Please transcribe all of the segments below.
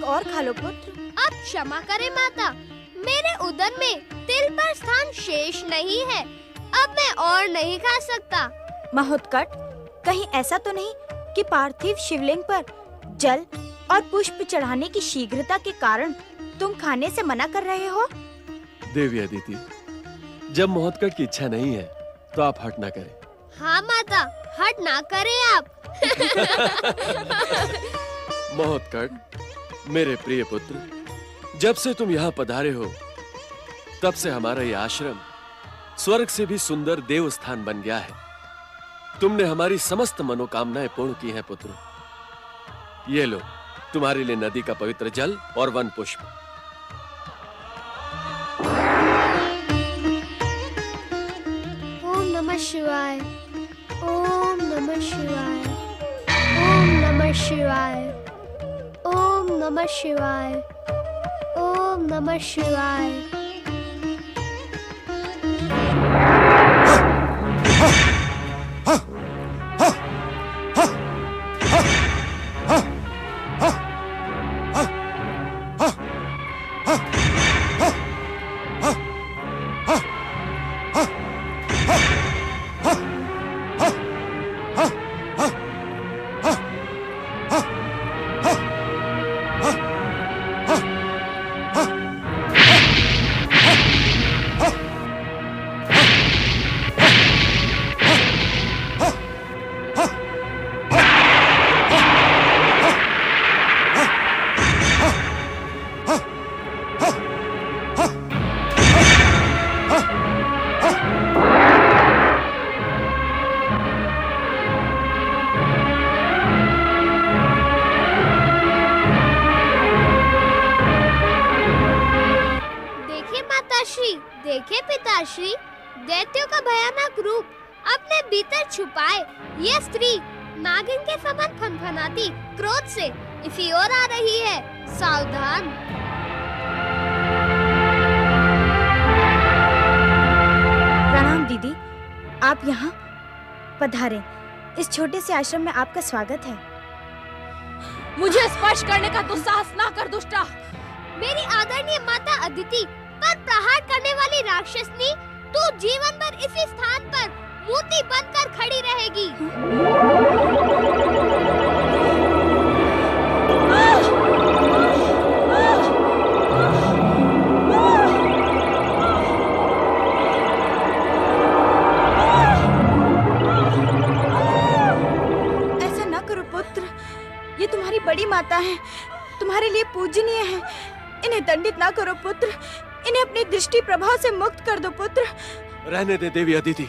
एक और खा लो पुत्र। अब क्षमा करें माता, मेरे उदर में तिल पर स्थान शेष नहीं है, अब मैं और नहीं खा सकता। महोत्कट, कहीं ऐसा तो नहीं कि पार्थिव शिवलिंग पर जल और पुष्प चढ़ाने की शीघ्रता के कारण तुम खाने से मना कर रहे हो? देवी अदिति, जब महोत्कट की इच्छा नहीं है तो आप हट ना करें। हाँ माता, हट ना करें आप। महोत्कट, मेरे प्रिय पुत्र, जब से तुम यहाँ पधारे हो तब से हमारा ये आश्रम स्वर्ग से भी सुंदर देव स्थान बन गया है। तुमने हमारी समस्त मनोकामनाएं पूर्ण की हैं पुत्र। ये लो, तुम्हारे लिए नदी का पवित्र जल और वन पुष्प। ओम नमः शिवाय, ओम नमः शिवाय, ओम नमः शिवाय, ओम नमः शिवाय, ओम नमः शिवाय। देखे पिताश्री, दैत्यों का भयानक रूप अपने भीतर छुपाए ये स्त्री नागिन के समान फनफनाती क्रोध से इसी ओर आ रही है। सावधान। प्रणाम दीदी, आप यहाँ पधारे। इस छोटे से आश्रम में आपका स्वागत है। मुझे स्पर्श करने का दुस्साहस ना कर दुष्टा। मेरी आदरणीय माता अदिति पर प्रहार करने वाली राक्षसनी, तू जीवन भर इसी स्थान पर मूर्ति बनकर खड़ी रहेगी। ऐसा न करो पुत्र, ये तुम्हारी बड़ी माता है, तुम्हारे लिए पूजनीय है। इन्हें दंडित ना करो पुत्र, इन्हें अपनी दृष्टि प्रभाव से मुक्त कर दो पुत्र। रहने दे देवी अदिति,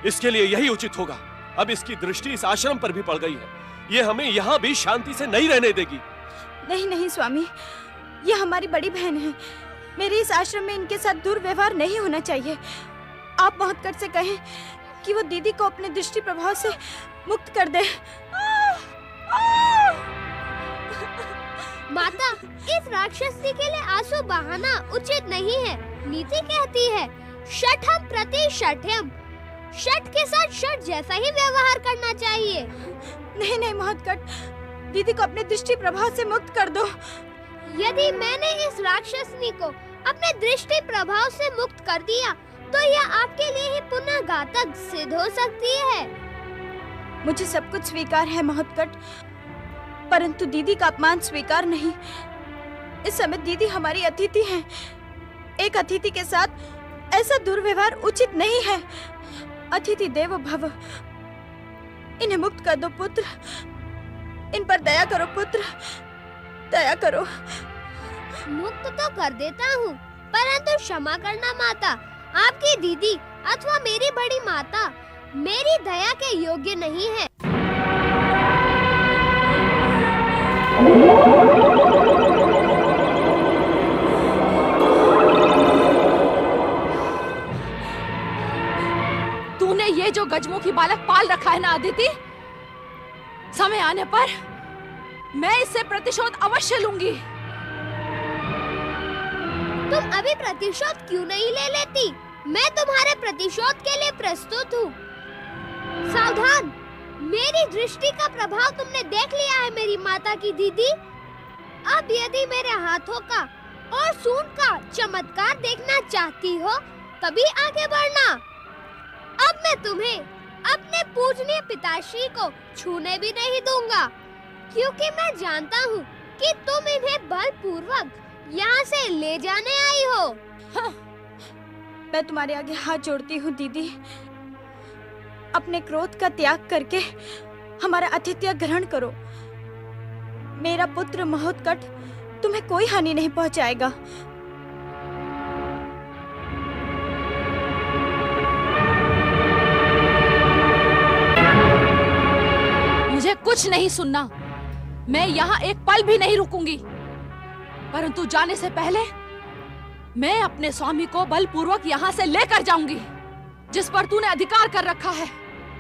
इसके लिए यही उचित होगा। अब इसकी दृष्टि इस आश्रम पर भी पड़ गई है, ये हमें यहाँ भी शांति से नहीं रहने देगी। नहीं नहीं स्वामी, ये हमारी बड़ी बहन है। मेरे इस आश्रम में इनके साथ दुर्व्यवहार नहीं होना चाहिए। आप महोत्कट से कहें कि वो दीदी को अपने दृष्टि प्रभाव से मुक्त कर दे। माता, इस राक्षसी के लिए आंसू बहाना उचित नहीं है। नीति कहती है शठम प्रति शठ्यम, शठ के साथ शठ जैसा ही व्यवहार करना चाहिए। नहीं नहीं महोत्कट, दीदी को अपने दृष्टि प्रभाव से मुक्त कर दो। यदि मैंने इस राक्षसनी को अपने दृष्टि प्रभाव से मुक्त कर दिया तो यह आपके लिए ही पुनः घातक सिद्ध हो सकती है। मुझे सब कुछ स्वीकार है महोत्कट, परंतु दीदी का अपमान स्वीकार नहीं। इस समय दीदी हमारी अतिथि हैं। एक अतिथि के साथ ऐसा दुर्व्यवहार उचित नहीं है। अतिथि देवो भव। इन्हें मुक्त कर दो पुत्र, इन पर दया करो पुत्र, दया करो। मुक्त तो कर देता हूँ, परंतु क्षमा करना माता, आपकी दीदी अथवा मेरी बड़ी माता मेरी दया के योग्य नहीं है। तूने ये जो गजमुखी बालक पाल रखा है ना अदिति, समय आने पर मैं इससे प्रतिशोध अवश्य लूंगी। तुम अभी प्रतिशोध क्यों नहीं ले लेती? मैं तुम्हारे प्रतिशोध के लिए प्रस्तुत हूँ। सावधान, मेरी दृष्टि का प्रभाव तुमने देख लिया है मेरी माता की दीदी। अब यदि मेरे हाथों का और सूंड का चमत्कार देखना चाहती हो तभी आगे बढ़ना। अब मैं तुम्हें अपने पूजनीय पिताश्री को छूने भी नहीं दूंगा, क्योंकि मैं जानता हूँ कि तुम इन्हें बलपूर्वक यहाँ से ले जाने आई हो। हाँ, मैं तुम्हारे आगे हाथ जोड़ती हूँ दीदी। अपने क्रोध का त्याग करके हमारा आतिथ्य ग्रहण करो। मेरा पुत्र महोत्कट तुम्हें कोई हानि नहीं पहुंचाएगा। मुझे कुछ नहीं सुनना। मैं यहाँ एक पल भी नहीं रुकूंगी। परंतु जाने से पहले मैं अपने स्वामी को बलपूर्वक यहाँ से लेकर जाऊंगी, जिस पर तूने अधिकार कर रखा है।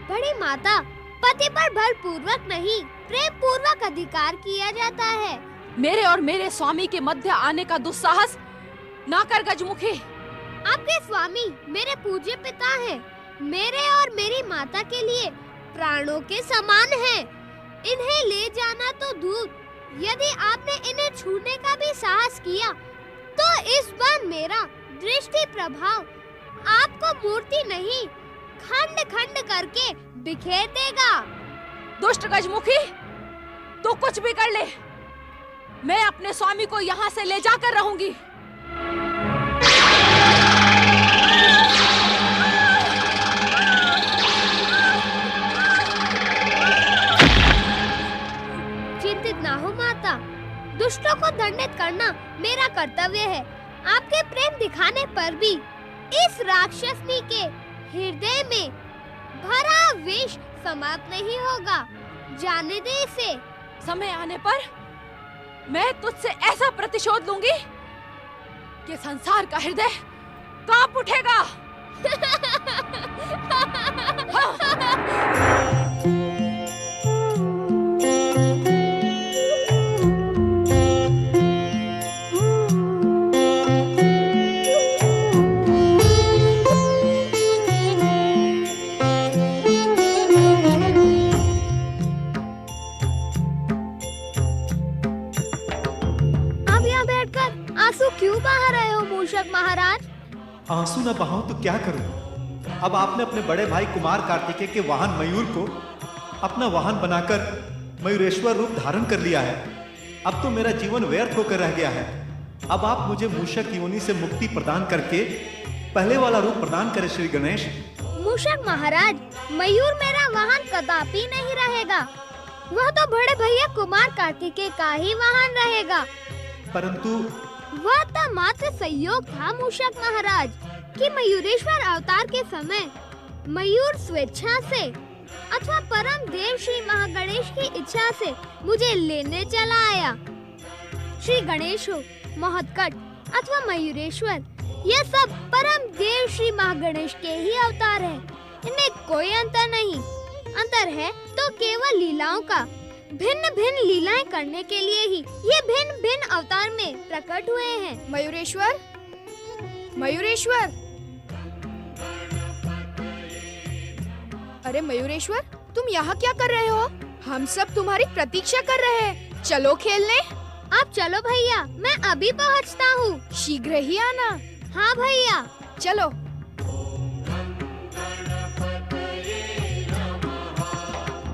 बड़ी माता, पति पर बलपूर्वक नहीं, प्रेम पूर्वक अधिकार किया जाता है। मेरे और मेरे स्वामी के मध्य आने का दुस्साहस ना कर गजमुखी। आपके स्वामी मेरे पूज्य पिता हैं। मेरे और मेरी माता के लिए प्राणों के समान हैं। इन्हें ले जाना तो दूर, यदि आपने इन्हें छूने का भी साहस किया तो इस बार मेरा दृष्टि प्रभाव आपको मूर्ति नहीं, खंड खंड करके बिखेर देगा। दुष्ट गजमुखी, तू कुछ भी कर ले, मैं अपने स्वामी को यहाँ से ले जाकर रहूंगी। चिंतित ना हो माता, दुष्टों को दंडित करना मेरा कर्तव्य है। आपके प्रेम दिखाने पर भी इस राक्षसनी के हृदय में भरा विष समाप्त नहीं होगा। जाने दे इसे। समय आने पर मैं तुझसे ऐसा प्रतिशोध लूंगी कि संसार का हृदय कांप उठेगा। क्यों बहा रहे हो मूषक महाराज? आंसू न बहाऊं तो क्या करूं? अब आपने अपने बड़े भाई कुमार कार्तिकेय के वाहन मयूर को अपना वाहन बनाकर मयूरेश्वर रूप धारण कर लिया है। अब तो मेरा जीवन व्यर्थ होकर रह गया है। अब आप मुझे मूषक योनि से मुक्ति प्रदान करके पहले वाला रूप प्रदान करें श्री गणेश। मूषक महाराज, मयूर मेरा वाहन कदापि नहीं रहेगा। वह तो बड़े भैया कुमार कार्तिकेय का ही वाहन रहेगा। परंतु वह तो मात्र संयोग था मूषक महाराज कि मयूरेश्वर अवतार के समय मयूर स्वेच्छा से अथवा परम देव श्री महागणेश की इच्छा से मुझे लेने चला आया। श्री गणेश हो, महोत्कट अथवा मयूरेश्वर, यह सब परम देव श्री महागणेश के ही अवतार हैं। इनमें कोई अंतर नहीं। अंतर है तो केवल लीलाओं का। भिन्न भिन्न लीलाएं करने के लिए ही ये भिन्न भिन्न अवतार में प्रकट हुए हैं। मयूरेश्वर, मयूरेश्वर, अरे मयूरेश्वर, तुम यहाँ क्या कर रहे हो? हम सब तुम्हारी प्रतीक्षा कर रहे हैं। चलो खेलने। आप चलो भैया, मैं अभी पहुँचता हूँ। शीघ्र ही आना। हाँ भैया, चलो।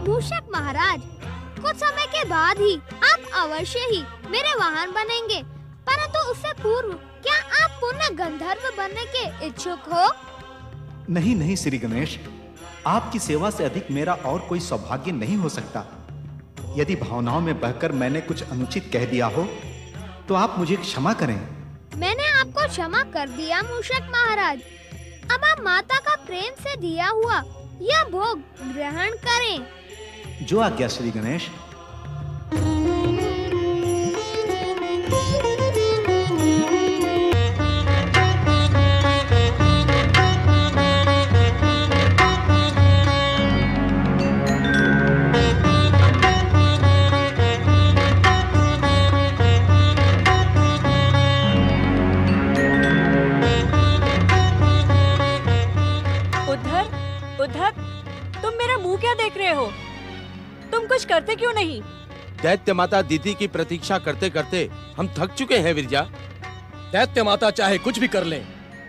मूषक महाराज, कुछ समय के बाद ही आप अवश्य ही मेरे वाहन बनेंगे, परंतु उससे पूर्व क्या आप पुनः गंधर्व बनने के इच्छुक हो? नहीं नहीं श्री गणेश, आपकी सेवा से अधिक मेरा और कोई सौभाग्य नहीं हो सकता। यदि भावनाओं में बहकर मैंने कुछ अनुचित कह दिया हो तो आप मुझे क्षमा करें। मैंने आपको क्षमा कर दिया मूषक महाराज। अब आप माता का प्रेम से दिया हुआ यह भोग ग्रहण करें। जो आज्ञा श्री गणेश। उद्धव, तुम मेरा मुंह क्या देख रहे हो? तुम कुछ करते क्यों नहीं? दैत्य माता दीदी की प्रतीक्षा करते करते हम थक चुके हैं विरजा। दैत्य माता चाहे कुछ भी कर लें,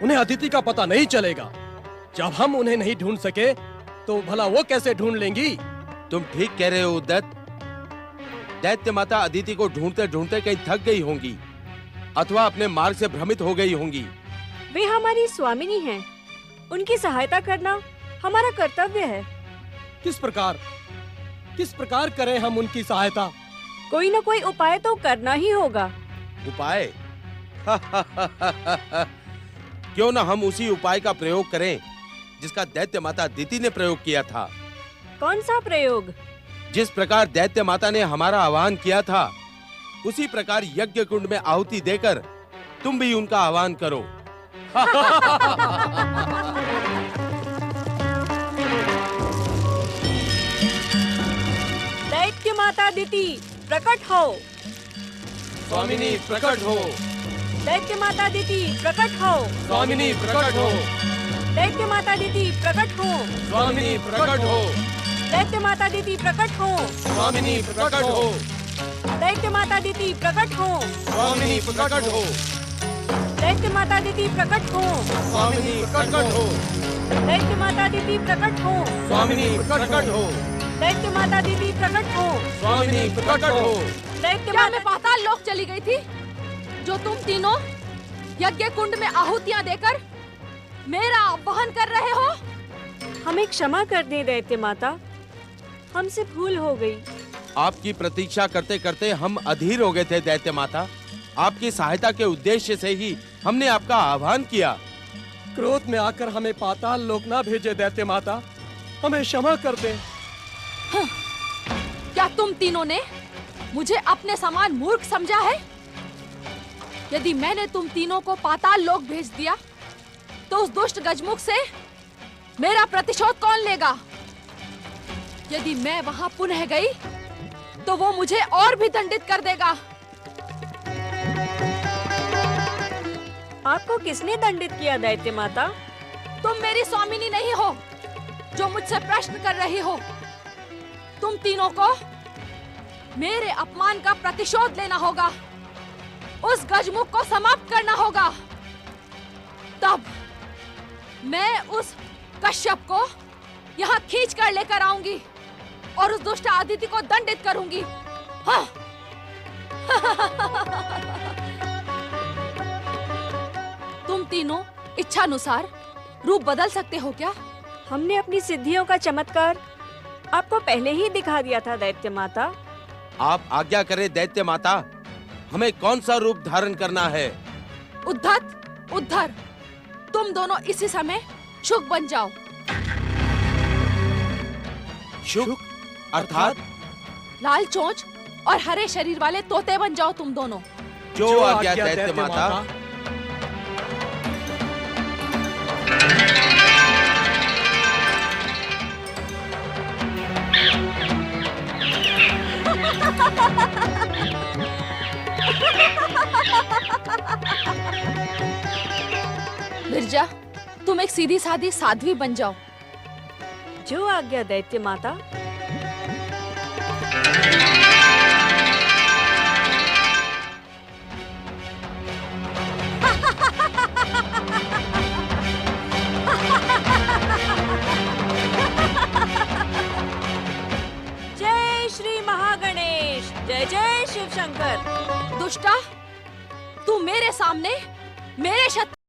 उन्हें अदिति का पता नहीं चलेगा। जब हम उन्हें नहीं ढूंढ सके तो भला वो कैसे ढूंढ लेंगी? तुम ठीक कह रहे हो उद्दत। दैत्य माता अदिति को ढूंढते ढूंढते कहीं थक गई होंगी अथवा अपने मार्ग से भ्रमित हो गई होंगी। वे हमारी स्वामिनी हैं। उनकी सहायता करना हमारा कर्तव्य है। किस प्रकार करें हम उनकी सहायता? कोई न कोई उपाय तो करना ही होगा। उपाय? क्यों न हम उसी उपाय का प्रयोग करें जिसका दैत्य माता अदिति ने प्रयोग किया था। कौन सा प्रयोग? जिस प्रकार दैत्य माता ने हमारा आह्वान किया था उसी प्रकार यज्ञ कुंड में आहुति देकर तुम भी उनका आह्वान करो। दैत्य माता अदिति प्रकट हो। स्वामिनी प्रकट हो। दैत्य माता अदिति प्रकट हो। स्वामिनी प्रकट हो। दैत्य माता अदिति प्रकट हो। स्वामिनी प्रकट हो। दैत्य माता अदिति प्रकट हो। स्वामिनी प्रकट हो। दैत्य माता अदिति प्रकट हो। स्वामिनी प्रकट हो। दैत्य माता अदिति प्रकट हो। स्वामिनी प्रकट हो। दैत्य माता अदिति प्रकट हो। स्वामिनी प्रकट हो। दैत्य माता अदिति प्रकट हो। स्वामिनी प्रकट हो। दैत्य क्या मैं माता पाताल लोक चली गई थी जो तुम तीनों यज्ञ कुंड में आहुतियां देकर मेरा अपहरण कर रहे हो? हमें क्षमा कर दे दैत्य माता, हमसे भूल हो गई। आपकी प्रतीक्षा करते करते हम अधीर हो गए थे दैत्य माता। आपकी सहायता के उद्देश्य से ही हमने आपका आह्वान किया। क्रोध में आकर हमें पाताल लोक ना भेजे दैत्य माता, हमें क्षमा कर दे। क्या तुम तीनों ने मुझे अपने समान मूर्ख समझा है? यदि मैंने तुम तीनों को पाताल लोक भेज दिया तो उस दुष्ट गजमुख से मेरा प्रतिशोध कौन लेगा? यदि मैं वहां पुनः गई तो वो मुझे और भी दंडित कर देगा। आपको किसने दंडित किया दैत्य माता? तुम मेरी स्वामिनी नहीं हो जो मुझसे प्रश्न कर रही हो। तुम तीनों को मेरे अपमान का प्रतिशोध लेना होगा, उस गजमुख को समाप्त करना होगा। तब मैं उस कश्यप को यहाँ खींच कर लेकर आऊंगी और उस दुष्ट अदिति को दंडित करूंगी। हाँ। तुम तीनों इच्छानुसार रूप बदल सकते हो क्या? हमने अपनी सिद्धियों का चमत्कार आपको पहले ही दिखा दिया था दैत्य माता। आप आज्ञा करें दैत्य माता, हमें कौन सा रूप धारण करना है? उद्धत, उद्धर, तुम दोनों इसी समय शुक बन जाओ। शुक अर्थात? लाल चोंच और हरे शरीर वाले तोते बन जाओ तुम दोनों। जो आज्ञा दैत्य माता। बिरजा, तुम एक सीधी सादी साध्वी बन जाओ। जो आज्ञा दैत्य माता। जय श्री महागणेश, जय जय शिव शंकर। दुष्टा, तू मेरे सामने मेरे शत्रु